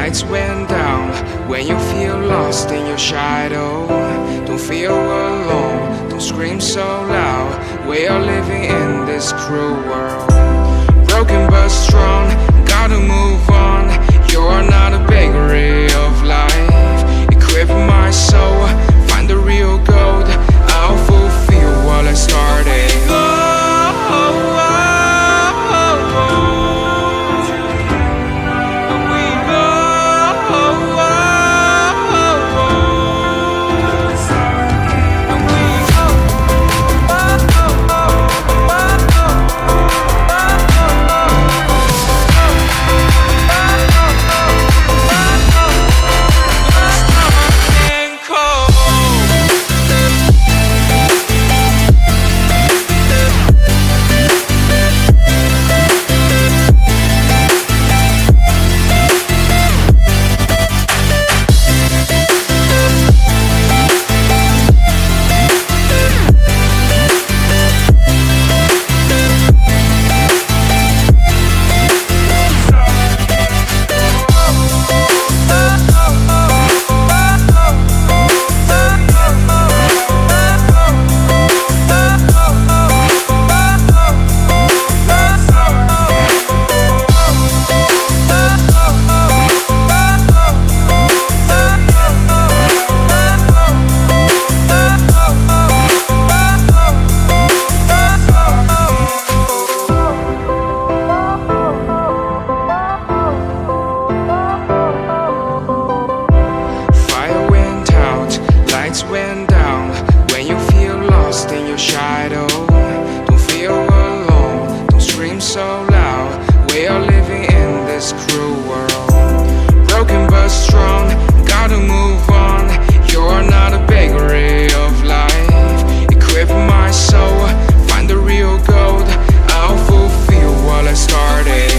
lights went down. When you feel lost in your shadow, don't feel alone, don't scream so loud. We are living in this cruel world, broken but strong, gotta move on. You're not a bakery of life, equip my soul, find the real gold. I'll fulfill what I started. Went down. When you feel lost in your shadow, don't feel alone, don't scream so loud. We are living in this cruel world, broken but strong, gotta move on. You're not a bakery of life, equip my soul, find the real gold. I'll fulfill what I started.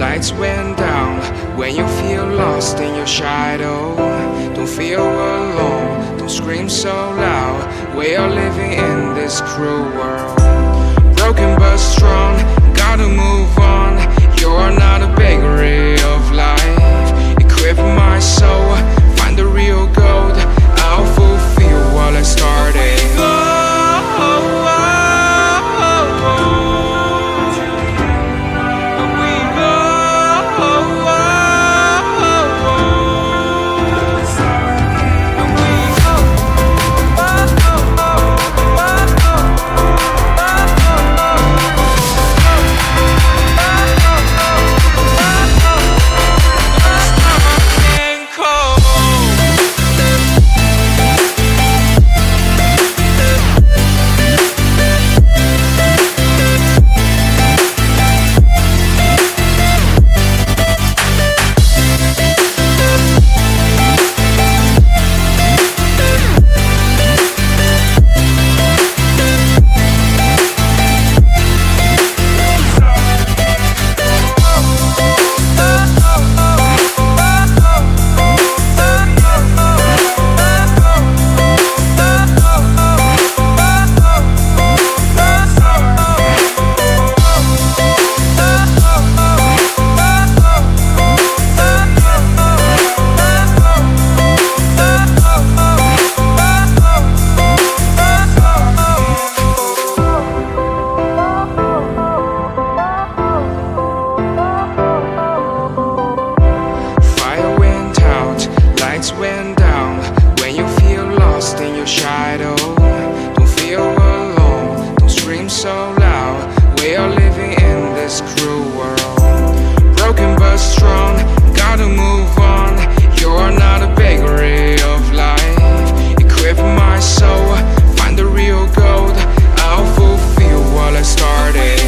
Lights went down. When you feel lost in your shadow, don't feel alone, don't scream so loud. We are living in this cruel world, broken but strong, gotta move on. You're not a bakery of life, equip my soul, find the real gold. I'll fulfill what I started. this cruel world. Broken but strong, gotta move on. You're not a bakery of life. Equip my soul, find the real gold. I'll fulfill what I started.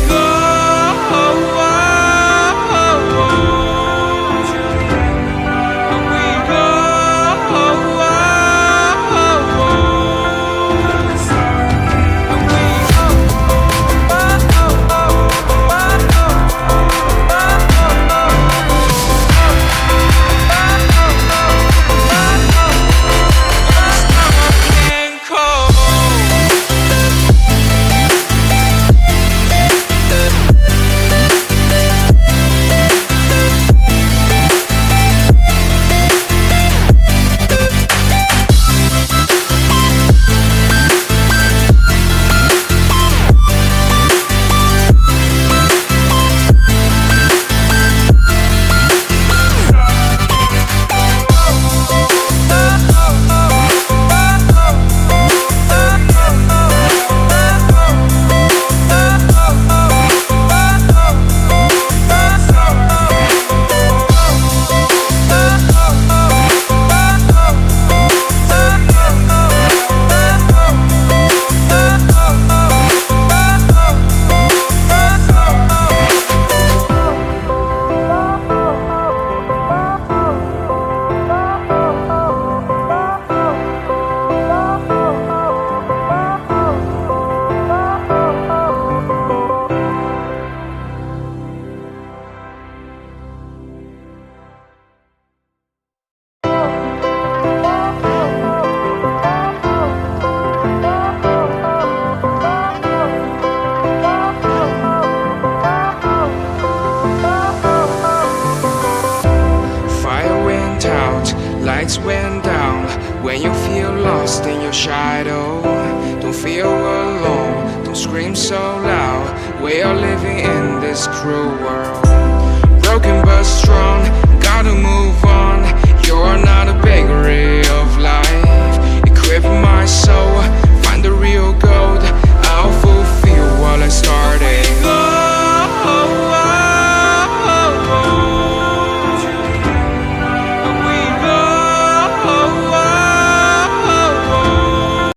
Lights went down when you feel lost in your shadow. Don't feel alone, don't scream so loud. We are living in this cruel world. Broken but strong, gotta move on. You're not a bakery of life. Equip my soul,